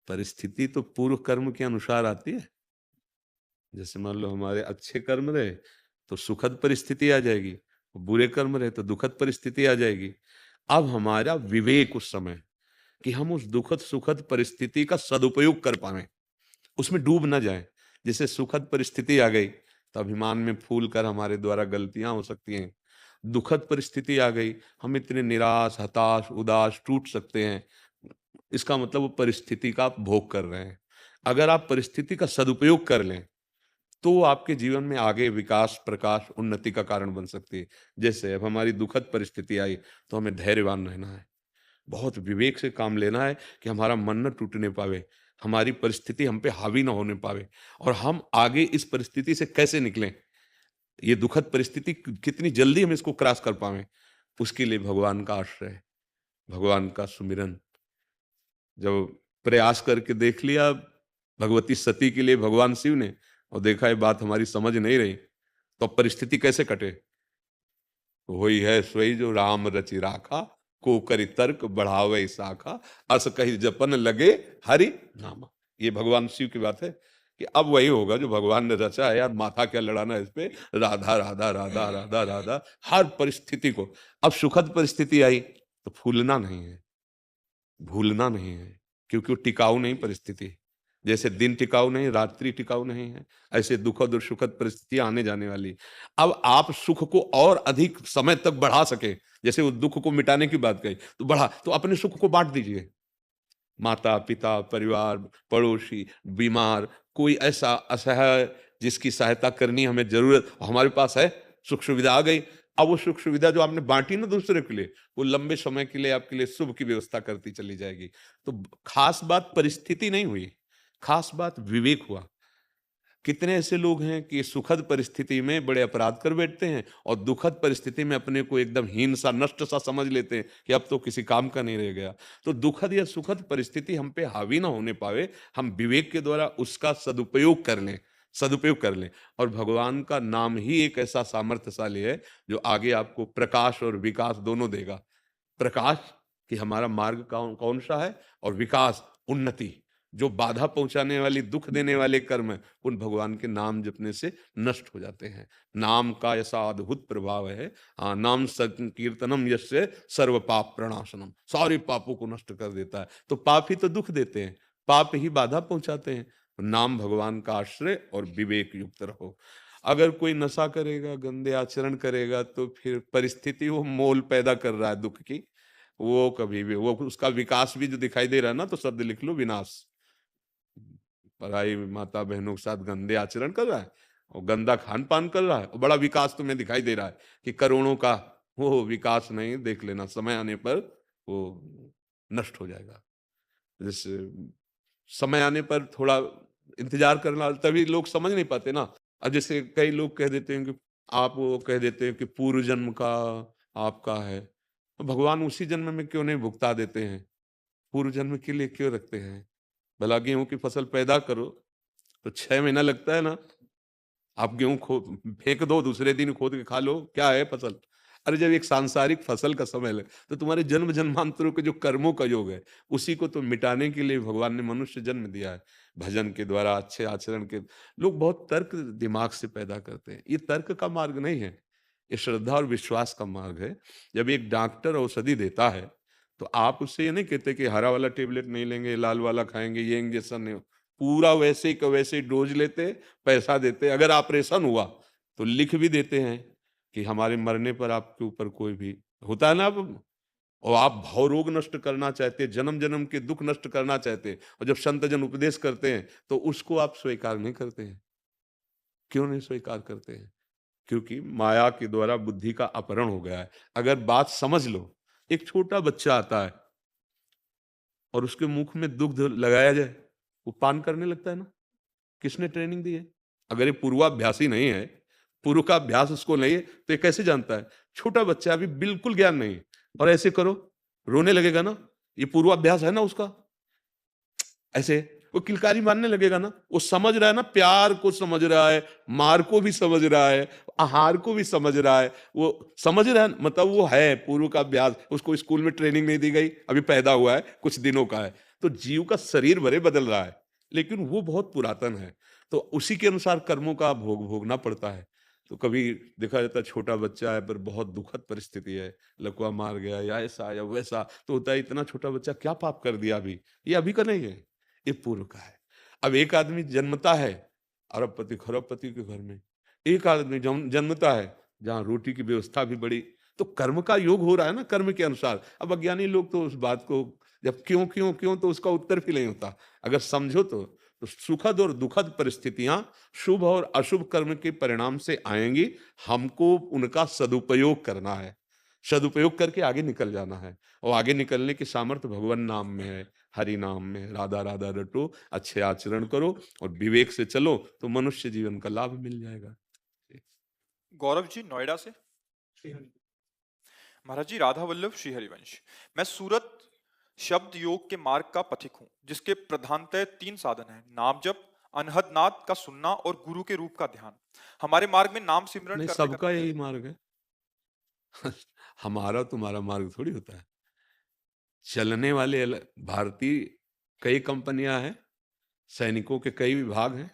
परिस्थिति तो पूर्व कर्म के अनुसार आती है। जैसे मान लो हमारे अच्छे कर्म रहे तो सुखद परिस्थिति आ जाएगी, बुरे कर्म रहे तो दुखद परिस्थिति आ जाएगी। अब हमारा विवेक उस समय कि हम उस दुखद सुखद परिस्थिति का सदुपयोग कर पाए, उसमें डूब ना जाए। जैसे सुखद परिस्थिति आ गई तो अभिमान में फूल कर हमारे द्वारा गलतियां हो सकती हैं। दुखद परिस्थिति आ गई, हम इतने निराश, हताश, उदास, टूट सकते हैं। इसका मतलब वो परिस्थिति का आप भोग कर रहे हैं। अगर आप परिस्थिति का सदुपयोग कर लें तो आपके जीवन में आगे विकास, प्रकाश, उन्नति का कारण बन सकती है। जैसे अब हमारी दुखद परिस्थिति आई तो हमें धैर्यवान रहना है, बहुत विवेक से काम लेना है कि हमारा मन न टूटने पावे, हमारी परिस्थिति हम पे हावी ना होने पावे और हम आगे इस परिस्थिति से कैसे निकलें। ये दुखद परिस्थिति कितनी जल्दी हम इसको क्रॉस कर पावें, उसके लिए भगवान का आश्रय, भगवान का सुमिरन। जब प्रयास करके देख लिया भगवती सती के लिए भगवान शिव ने और देखा ये बात हमारी समझ नहीं रही, तो अब परिस्थिति कैसे कटे? वही है सोई जो राम रचि राखा, को करि तर्क बढ़ावे शाखा, अस कहि जपन लगे हरि नामा। ये भगवान शिव की बात है कि अब वही होगा जो भगवान ने रचा है। यार माथा क्या लड़ाना है इस पे, राधा राधा राधा राधा राधा हर परिस्थिति को। अब सुखद परिस्थिति आई तो फूलना नहीं है, भूलना नहीं है, क्योंकि वो टिकाऊ नहीं परिस्थिति। जैसे दिन टिकाऊ नहीं, रात्रि टिकाऊ नहीं है, ऐसे दुखद और सुखद परिस्थितियां आने जाने वाली। अब आप सुख को और अधिक समय तक बढ़ा सके, जैसे वो दुख को मिटाने की बात कही तो बढ़ा, तो अपने सुख को बांट दीजिए। माता पिता, परिवार, पड़ोसी, बीमार, कोई ऐसा असहाय जिसकी सहायता करनी हमें जरूरत, हमारे पास है, सुख सुविधा आ गई। अब वो सुख सुविधा जो आपने बांटी ना दूसरे के लिए, वो लंबे समय के लिए आपके लिए शुभ की व्यवस्था करती चली जाएगी। तो खास बात परिस्थिति नहीं हुई, खास बात विवेक हुआ। कितने ऐसे लोग हैं कि सुखद परिस्थिति में बड़े अपराध कर बैठते हैं और दुखद परिस्थिति में अपने को एकदम हीन सा, नष्ट सा समझ लेते हैं कि अब तो किसी काम का नहीं रह गया। तो दुखद या सुखद परिस्थिति हम पे हावी ना होने पावे, हम विवेक के द्वारा उसका सदुपयोग कर लें, सदुपयोग कर लें। और भगवान का नाम ही एक ऐसा सामर्थ्यशाली है जो आगे आपको प्रकाश और विकास दोनों देगा। प्रकाश कि हमारा मार्ग कौन कौन सा है, और विकास, उन्नति। जो बाधा पहुंचाने वाली, दुख देने वाले कर्म है, उन भगवान के नाम जपने से नष्ट हो जाते हैं। नाम का ऐसा अद्भुत प्रभाव है। नाम संकीर्तनम यस्य सर्व पाप प्रणाशनम, सारे पापों को नष्ट कर देता है। तो पाप ही तो दुख देते हैं, पाप ही बाधा पहुंचाते हैं। नाम भगवान का आश्रय और विवेक युक्त रहो। अगर कोई नशा करेगा, गंदे आचरण करेगा, तो फिर परिस्थिति वो मोल पैदा कर रहा है दुख की, वो कभी भी, वो उसका विकास भी जो दिखाई दे रहा है ना, तो शब्द लिख लो विनाश। पराई माता बहनों के साथ गंदे आचरण कर रहा है और गंदा खान पान कर रहा है और बड़ा विकास तुम्हें दिखाई दे रहा है कि करोड़ों का, वो विकास नहीं, देख लेना समय आने पर वो नष्ट हो जाएगा। जैसे समय आने पर थोड़ा इंतजार करना, तभी लोग समझ नहीं पाते ना। अब जैसे कई लोग कह देते हैं कि आप, वो कह देते हैं कि पूर्व जन्म का आपका है, तो भगवान उसी जन्म में क्यों नहीं भुगता देते हैं? पूर्व जन्म के लिए क्यों रखते हैं? भला गेहूं की फसल पैदा करो तो 6 महीना लगता है ना, आप गेहूं खो फेंक दो, दूसरे दिन खोद के खा लो, क्या है फसल? अरे जब एक सांसारिक फसल का समय लगे तो तुम्हारे जन्म जन्मांतरों के जो कर्मों का योग है, उसी को तो मिटाने के लिए भगवान ने मनुष्य जन्म दिया है। भजन के द्वारा, अच्छे आचरण के, लोग बहुत तर्क दिमाग से पैदा करते हैं। ये तर्क का मार्ग नहीं है, ये श्रद्धा और विश्वास का मार्ग है। जब एक डॉक्टर औषधि देता है तो आप उससे ये नहीं कहते कि हरा वाला टेबलेट नहीं लेंगे, लाल वाला खाएंगे, ये इंजेक्शन नहीं, पूरा वैसे ही का वैसे ही डोज लेते, पैसा देते। अगर ऑपरेशन हुआ तो लिख भी देते हैं कि हमारे मरने पर आपके ऊपर कोई भी होता है ना, अब और आप भाव रोग नष्ट करना चाहते, जन्म जन्म के दुख नष्ट करना चाहते, और जब संत जन उपदेश करते हैं तो उसको आप स्वीकार नहीं करते हैं। क्यों नहीं स्वीकार करते हैं? क्योंकि माया के द्वारा बुद्धि का अपहरण हो गया है। अगर बात समझ लो, एक छोटा बच्चा आता है और उसके मुख में दुग्ध लगाया जाए, वो पान करने लगता है ना। किसने ट्रेनिंग दी है? अगर ये पूर्वाभ्यासी नहीं है, पूर्व का अभ्यास उसको नहीं है, तो ये कैसे जानता है? छोटा बच्चा, अभी बिल्कुल ज्ञान नहीं है, और ऐसे करो, रोने लगेगा ना। ये पूर्वाभ्यास है ना उसका। ऐसे वो किलकारी मारने लगेगा ना। वो समझ रहा है ना, प्यार को समझ रहा है, मार को भी समझ रहा है, आहार को भी समझ रहा है। वो समझ रहा है, मतलब वो है पूर्व का अभ्यास। उसको स्कूल में ट्रेनिंग नहीं दी गई, अभी पैदा हुआ है, कुछ दिनों का है, तो जीव का शरीर भले बदल रहा है, लेकिन वो बहुत पुरातन है। तो उसी के अनुसार कर्मों का भोग भोगना पड़ता है। तो कभी देखा जाता है छोटा बच्चा है पर बहुत दुखद परिस्थिति है, लकवा मार गया या ऐसा या वैसा, तो होता है इतना छोटा बच्चा क्या पाप कर दिया अभी? ये अभी का नहीं है, ये पूर्व का है। अब एक आदमी जन्मता है अरबपति खरबपति के घर में, एक आदमी जन्मता है जहाँ रोटी की व्यवस्था भी बड़ी, तो कर्म का योग हो रहा है ना कर्म के अनुसार। अब अज्ञानी लोग तो उस बात को जब क्यों क्यों क्यों तो उसका उत्तर भी नहीं होता। अगर समझो तो सुखद और दुखद परिस्थितियां शुभ और अशुभ कर्म के परिणाम से आएंगी, हमको उनका सदुपयोग करना है, सदुपयोग करके आगे निकल जाना है। और आगे निकलने की सामर्थ्य भगवान नाम में है, हरि नाम में है। राधा राधा रटो, अच्छे आचरण करो और विवेक से चलो तो मनुष्य जीवन का लाभ मिल जाएगा। गौरव जी नोएडा से। महाराज जी, राधा वल्लभ श्री हरिवंश। मैं सूरत शब्द योग के मार्ग का पथिक हूँ, जिसके प्रधानतः 3 साधन हैं: नाम जप, अनहद नाद का सुनना और गुरु के रूप का ध्यान। हमारे मार्ग में नाम सिमरन नहीं, करते सबका करते यही मार्ग है। हमारा तुम्हारा मार्ग थोड़ी होता है। चलने वाले भारतीय कई कंपनियां हैं, सैनिकों के कई विभाग हैं,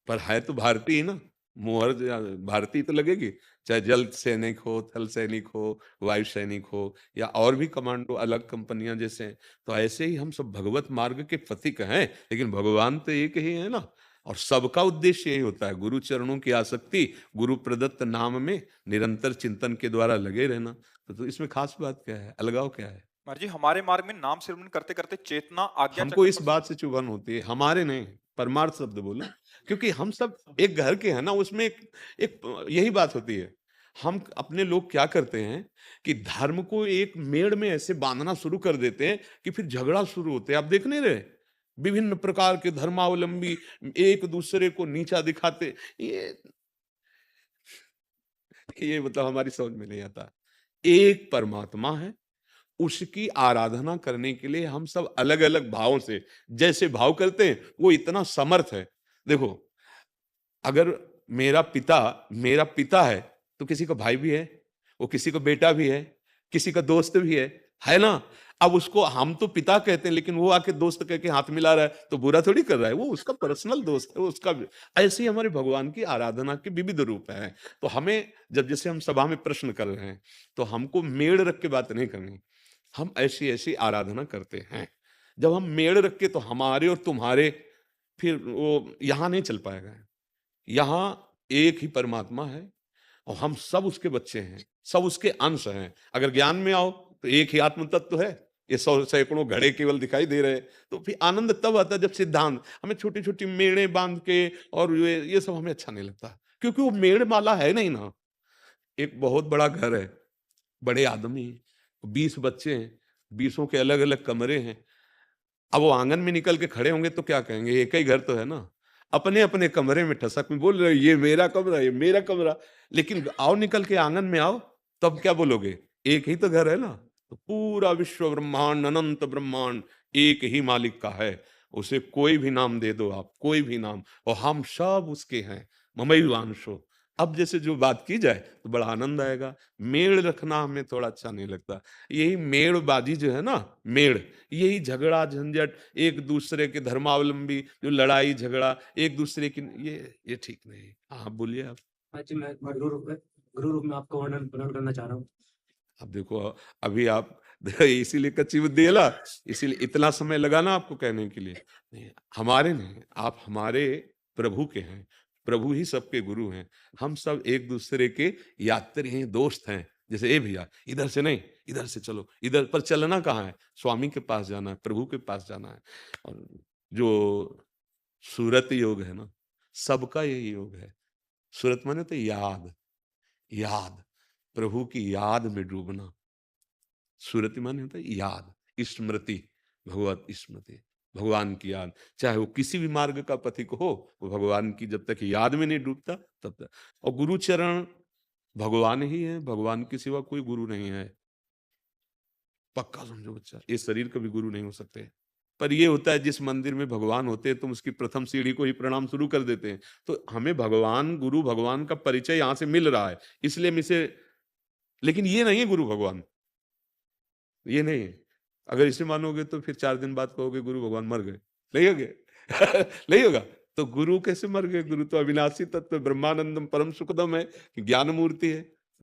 पर है तो भारतीय ही ना। मोहर भारतीय तो लगेगी, चाहे जल सैनिक हो, थल सैनिक हो, वायु सैनिक हो या और भी कमांडो अलग कंपनियां जैसे हैं। तो ऐसे ही हम सब भगवत मार्ग के पथिक हैं, लेकिन भगवान तो एक ही है ना। और सबका उद्देश्य यही होता है, गुरु चरणों की आसक्ति, गुरु प्रदत्त नाम में निरंतर चिंतन के द्वारा लगे रहना। तो इसमें खास बात क्या है, अलगाव क्या है? महाराज जी, हमारे मार्ग में नाम सिमरन करते करते चेतना आज्ञा हमको चक्र इस पर बात से चुभन होती है, हमारे नहीं, परमार्थ शब्द बोलो। क्योंकि हम सब एक घर के हैं ना, उसमें एक यही बात होती है। हम अपने लोग क्या करते हैं कि धर्म को एक मेड़ में ऐसे बांधना शुरू कर देते हैं कि फिर झगड़ा शुरू होते हैं। आप देख नहीं रहे, विभिन्न प्रकार के धर्मावलंबी एक दूसरे को नीचा दिखाते। ये मतलब हमारी समझ में नहीं आता। एक परमात्मा है, उसकी आराधना करने के लिए हम सब अलग-अलग भावों से जैसे भाव करते हैं, वो इतना समर्थ है। देखो, अगर मेरा पिता है, तो किसी का भाई भी है, वो किसी का बेटा भी है, किसी का दोस्त भी है ना? अब उसको हम तो पिता कहते हैं, लेकिन वो आके दोस्त कह के हाथ मिला रहा है, तो बुरा थोड़ी कर रहा है, वो उसका पर्सनल दोस्त है, वो उसका भी। ऐसे ही हमारे भगवान की आराधना के विविध रूप हैं। तो हमें जब जैसे हम सभा में प्रश्न कर रहे हैं, तो हमको मेड़ रख के बात नहीं करनी। हम ऐसी-ऐसी आराधना करते हैं। जब हम मेड़ रख के तो हमारे और तुम्हारे, फिर वो यहाँ नहीं चल पाएगा। यहाँ एक ही परमात्मा है और हम सब उसके बच्चे हैं, सब उसके अंश हैं। अगर ज्ञान में आओ तो एक ही आत्म तत्व है। ये सौ सैकड़ों घड़े केवल दिखाई दे रहे हैं। तो फिर आनंद तब आता है जब सिद्धांत, हमें छोटी-छोटी मेड़ें बांध के और ये सब हमें अच्छा नहीं लगता। क्योंकि वो मेड़ माला है नहीं ना। एक बहुत बड़ा घर है, बड़े आदमी हैं, 20 बच्चे हैं, 20 के अलग-अलग कमरे हैं। अब वो आंगन में निकल के खड़े होंगे तो क्या कहेंगे? एक ही घर तो है ना। अपने-अपने कमरे में ठसक में बोल रहे हैं, ये मेरा कमरा, ये मेरा कमरा। लेकिन आओ निकल के आंगन में आओ, तब क्या बोलोगे? एक ही तो घर है ना। तो पूरा विश्व ब्रह्मांड, अनंत ब्रह्मांड एक ही मालिक का है। उसे कोई भी नाम दे दो आप, कोई भी नाम, और हम सब उसके हैं। ममैवांशो। अब जैसे जो बात की जाए तो बड़ा आनंद आएगा। मेड़ रखना हमें थोड़ा अच्छा नहीं लगता। यही मेड़बाजी जो है ना, मेड़, यही झगड़ा झंझट, एक दूसरे के धर्मावलंबी जो लड़ाई झगड़ा, एक दूसरे की, ये ठीक नहीं। हाँ, बोलिए आप। हाँ जी, मैं गुरु रूप में आपको वर्णन वर्णन करना चाह रहा हूँ। अब देखो, अभी आप इसीलिए कच्ची बुद्धि है ना, इसीलिए इतना समय लगा ना आपको कहने के लिए। नहीं, हमारे नहीं, आप हमारे प्रभु के हैं। प्रभु ही सबके गुरु हैं। हम सब एक दूसरे के यात्री हैं, दोस्त हैं। जैसे ए भैया, इधर से नहीं, इधर से चलो, इधर पर चलना कहाँ है? स्वामी के पास जाना है, प्रभु के पास जाना है। और जो सूरत योग है ना, सबका यही योग है। सूरत माने तो याद, याद, प्रभु की याद में डूबना। सुरति माने होता है याद, स्मृति, भगवत स्मृति, भगवान की याद। चाहे वो किसी भी मार्ग का पथिक हो, वो भगवान की जब तक याद में नहीं डूबता तब तक। और गुरु चरण भगवान ही है, भगवान के सिवा कोई गुरु नहीं है। पक्का समझो बच्चा, ये शरीर कभी गुरु नहीं हो सकते। पर ये होता है, जिस मंदिर में भगवान होते हैं तुम उसकी प्रथम सीढ़ी को ही प्रणाम शुरू कर देते हैं। तो हमें भगवान, गुरु भगवान का परिचय यहाँ से मिल रहा है, इसलिए हम इसे, लेकिन ये नहीं है गुरु भगवान, ये नहीं है। अगर इसे मानोगे तो फिर 4 दिन बाद कहोगे गुरु भगवान मर गए, नहीं होगे? नहीं होगा? तो गुरु कैसे मर गए? गुरु तो अविनाशी तत्व ब्रह्मानंदम परम सुखदम है, ज्ञान मूर्ति है।